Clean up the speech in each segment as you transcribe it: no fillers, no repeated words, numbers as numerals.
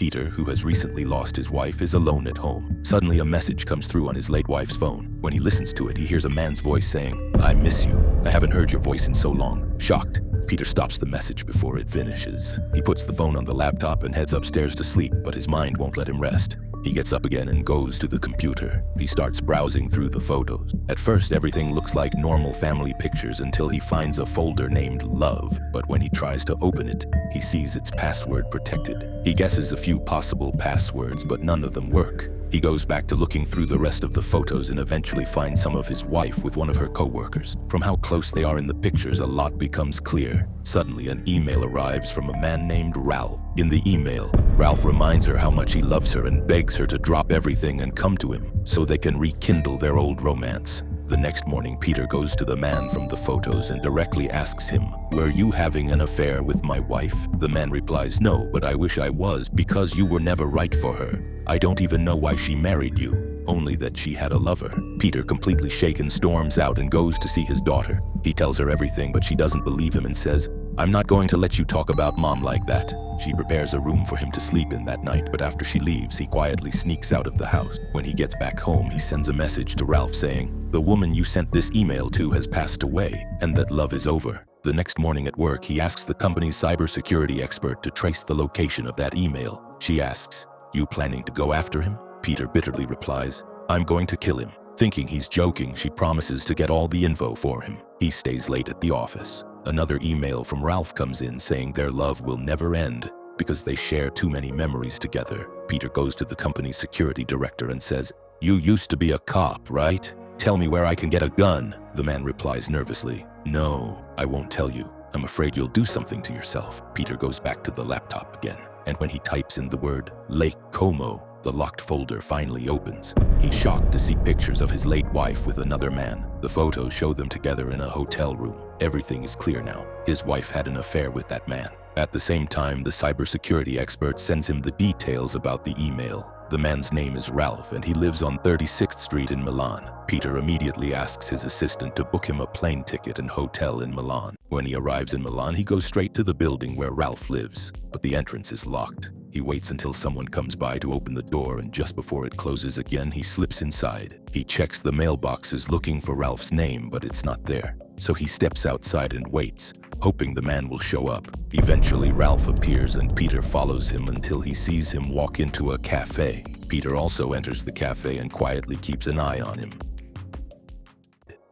Peter, who has recently lost his wife, is alone at home. Suddenly a message comes through on his late wife's phone. When he listens to it, he hears a man's voice saying, "I miss you. I haven't heard your voice in so long." Shocked, Peter stops the message before it finishes. He puts the phone on the laptop and heads upstairs to sleep, but his mind won't let him rest. He gets up again and goes to the computer. He starts browsing through the photos. At first, everything looks like normal family pictures until he finds a folder named Love. But when he tries to open it, he sees it's password protected. He guesses a few possible passwords, but none of them work. He goes back to looking through the rest of the photos and eventually finds some of his wife with one of her co-workers. From how close they are in the pictures, a lot becomes clear. Suddenly, an email arrives from a man named Ralph. In the email, Ralph reminds her how much he loves her and begs her to drop everything and come to him so they can rekindle their old romance. The next morning, Peter goes to the man from the photos and directly asks him, "Were you having an affair with my wife?" The man replies, "No, but I wish I was, because you were never right for her. I don't even know why she married you, only that she had a lover." Peter, completely shaken, storms out and goes to see his daughter. He tells her everything, but she doesn't believe him and says, "I'm not going to let you talk about mom like that." She prepares a room for him to sleep in that night, but after she leaves, he quietly sneaks out of the house. When he gets back home, he sends a message to Ralph saying, "The woman you sent this email to has passed away, and that love is over." The next morning at work, he asks the company's cybersecurity expert to trace the location of that email. She asks, "You planning to go after him?" Peter bitterly replies, "I'm going to kill him." Thinking he's joking, she promises to get all the info for him. He stays late at the office. Another email from Ralph comes in saying their love will never end because they share too many memories together. Peter goes to the company's security director and says, "You used to be a cop, right? Tell me where I can get a gun." The man replies nervously, "No, I won't tell you. I'm afraid you'll do something to yourself." Peter goes back to the laptop again, and when he types in the word Lake Como, the locked folder finally opens. He's shocked to see pictures of his late wife with another man. The photos show them together in a hotel room. Everything is clear now. His wife had an affair with that man. At the same time, the cybersecurity expert sends him the details about the email. The man's name is Ralph, and he lives on 36th Street in Milan. Peter immediately asks his assistant to book him a plane ticket and hotel in Milan. When he arrives in Milan, he goes straight to the building where Ralph lives, but the entrance is locked. He waits until someone comes by to open the door, and just before it closes again, he slips inside. He checks the mailboxes looking for Ralph's name, but it's not there. So he steps outside and waits, hoping the man will show up. Eventually, Ralph appears and Peter follows him until he sees him walk into a cafe. Peter also enters the cafe and quietly keeps an eye on him.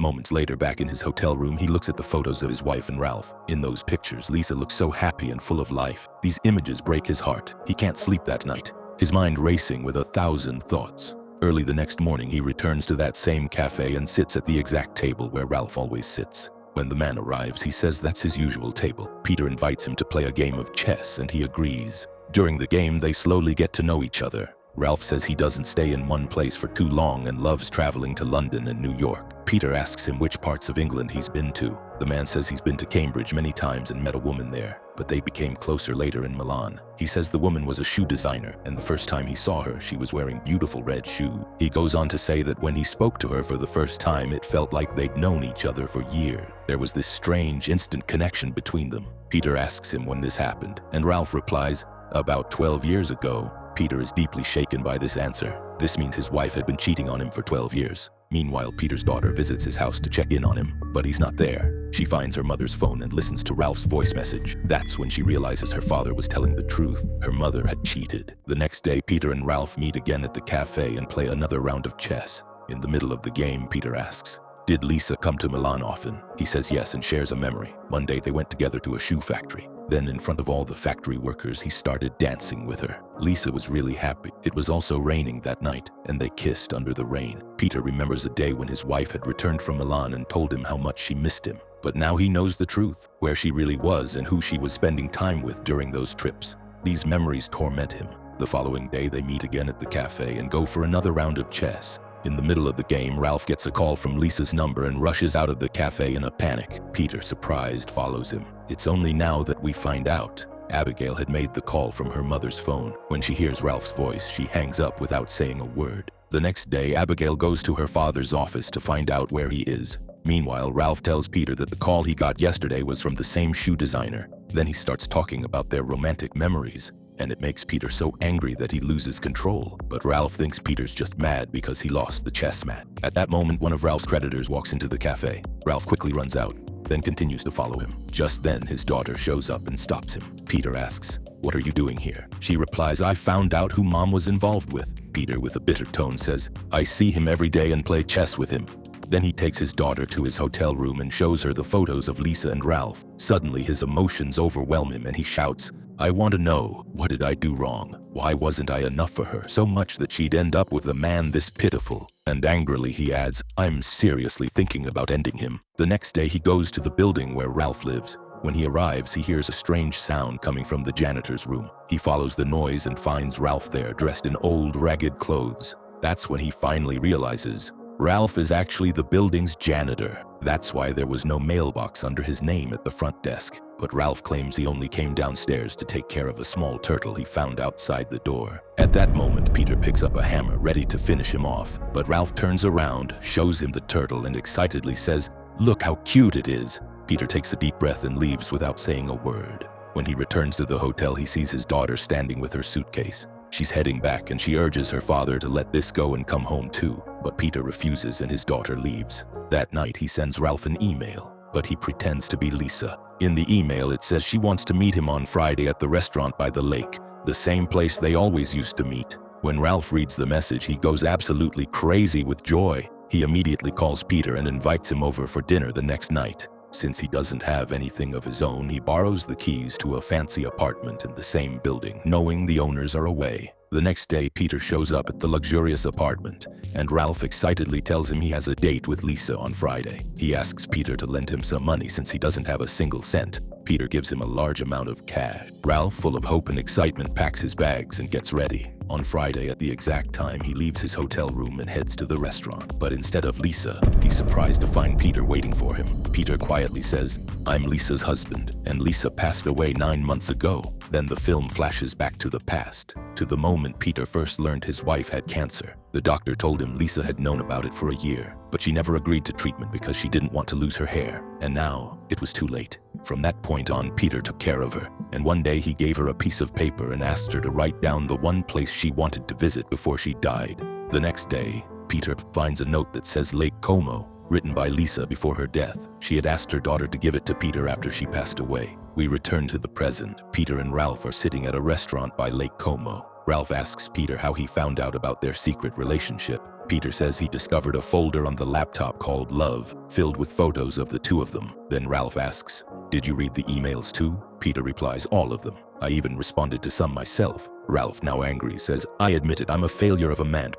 Moments later, back in his hotel room, he looks at the photos of his wife and Ralph. In those pictures, Lisa looks so happy and full of life. These images break his heart. He can't sleep that night, his mind racing with 1,000 thoughts. Early the next morning, he returns to that same cafe and sits at the exact table where Ralph always sits. When the man arrives, he says that's his usual table. Peter invites him to play a game of chess, and he agrees. During the game, they slowly get to know each other. Ralph says he doesn't stay in one place for too long and loves traveling to London and New York. Peter asks him which parts of England he's been to. The man says he's been to Cambridge many times and met a woman there, but they became closer later in Milan. He says the woman was a shoe designer, and the first time he saw her, she was wearing beautiful red shoes. He goes on to say that when he spoke to her for the first time, it felt like they'd known each other for years. There was this strange, instant connection between them. Peter asks him when this happened, and Ralph replies, "About 12 years ago." Peter is deeply shaken by this answer. This means his wife had been cheating on him for 12 years. Meanwhile, Peter's daughter visits his house to check in on him, but he's not there. She finds her mother's phone and listens to Ralph's voice message. That's when she realizes her father was telling the truth. Her mother had cheated. The next day, Peter and Ralph meet again at the cafe and play another round of chess. In the middle of the game, Peter asks, "Did Lisa come to Milan often?" He says yes and shares a memory. One day they went together to a shoe factory. Then in front of all the factory workers, he started dancing with her. Lisa was really happy. It was also raining that night, and they kissed under the rain. Peter remembers a day when his wife had returned from Milan and told him how much she missed him. But now he knows the truth, where she really was and who she was spending time with during those trips. These memories torment him. The following day, they meet again at the cafe and go for another round of chess. In the middle of the game, Ralph gets a call from Lisa's number and rushes out of the cafe in a panic. Peter, surprised, follows him. It's only now that we find out Abigail had made the call from her mother's phone. When she hears Ralph's voice, she hangs up without saying a word. The next day, Abigail goes to her father's office to find out where he is. Meanwhile, Ralph tells Peter that the call he got yesterday was from the same shoe designer. Then he starts talking about their romantic memories. and it makes Peter so angry that he loses control. But Ralph thinks Peter's just mad because he lost the chess match. At that moment, one of Ralph's creditors walks into the cafe. Ralph quickly runs out, then continues to follow him. Just then, his daughter shows up and stops him. Peter asks, "What are you doing here?" She replies, "I found out who Mom was involved with." Peter, with a bitter tone, says, "I see him every day and play chess with him." Then he takes his daughter to his hotel room and shows her the photos of Lisa and Ralph. Suddenly, his emotions overwhelm him and he shouts, "I want to know, what did I do wrong? Why wasn't I enough for her, so much that she'd end up with a man this pitiful?" And angrily he adds, "I'm seriously thinking about ending him." The next day he goes to the building where Ralph lives. When he arrives, he hears a strange sound coming from the janitor's room. He follows the noise and finds Ralph there, dressed in old, ragged clothes. That's when he finally realizes Ralph is actually the building's janitor. That's why there was no mailbox under his name at the front desk. But Ralph claims he only came downstairs to take care of a small turtle he found outside the door. At that moment, Peter picks up a hammer, ready to finish him off. But Ralph turns around, shows him the turtle, and excitedly says, "Look how cute it is." Peter takes a deep breath and leaves without saying a word. When he returns to the hotel, he sees his daughter standing with her suitcase. She's heading back and she urges her father to let this go and come home too. But Peter refuses and his daughter leaves. That night, he sends Ralph an email, but he pretends to be Lisa. In the email, it says she wants to meet him on Friday at the restaurant by the lake, the same place they always used to meet. When Ralph reads the message, he goes absolutely crazy with joy. He immediately calls Peter and invites him over for dinner the next night. Since he doesn't have anything of his own, he borrows the keys to a fancy apartment in the same building, knowing the owners are away. The next day, Peter shows up at the luxurious apartment, and Ralph excitedly tells him he has a date with Lisa on Friday. He asks Peter to lend him some money since he doesn't have a single cent. Peter gives him a large amount of cash. Ralph, full of hope and excitement, packs his bags and gets ready. On Friday, at the exact time, he leaves his hotel room and heads to the restaurant. But instead of Lisa, he's surprised to find Peter waiting for him. Peter quietly says, "I'm Lisa's husband, and Lisa passed away 9 months ago." Then the film flashes back to the past, to the moment Peter first learned his wife had cancer. The doctor told him Lisa had known about it for a year, but she never agreed to treatment because she didn't want to lose her hair. And now, it was too late. From that point on, Peter took care of her, and one day he gave her a piece of paper and asked her to write down the one place she wanted to visit before she died. The next day, Peter finds a note that says Lake Como, written by Lisa before her death. She had asked her daughter to give it to Peter after she passed away. We return to the present. Peter and Ralph are sitting at a restaurant by Lake Como. Ralph asks Peter how he found out about their secret relationship. Peter says he discovered a folder on the laptop called Love, filled with photos of the two of them. Then Ralph asks, "Did you read the emails too?" Peter replies, "All of them. I even responded to some myself." Ralph, now angry, says, "I admit it, I'm a failure of a man,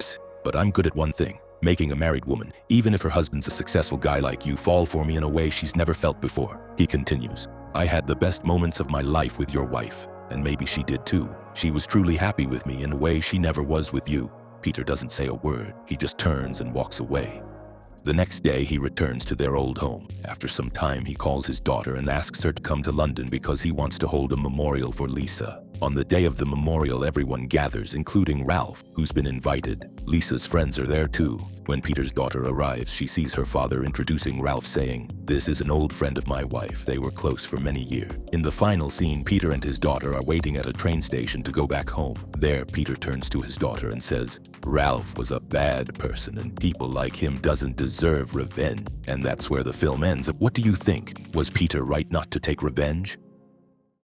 but I'm good at one thing. Making a married woman, even if her husband's a successful guy like you, fall for me in a way she's never felt before." He continues, "I had the best moments of my life with your wife, and maybe she did too. She was truly happy with me in a way she never was with you." Peter doesn't say a word. He just turns and walks away. The next day, he returns to their old home. After some time, he calls his daughter and asks her to come to London because he wants to hold a memorial for Lisa. On the day of the memorial, everyone gathers, including Ralph, who's been invited. Lisa's friends are there too. When Peter's daughter arrives, she sees her father introducing Ralph, saying, "This is an old friend of my wife. They were close for many years." In the final scene, Peter and his daughter are waiting at a train station to go back home. There, Peter turns to his daughter and says, "Ralph was a bad person, and people like him doesn't deserve revenge." And that's where the film ends. What do you think? Was Peter right not to take revenge?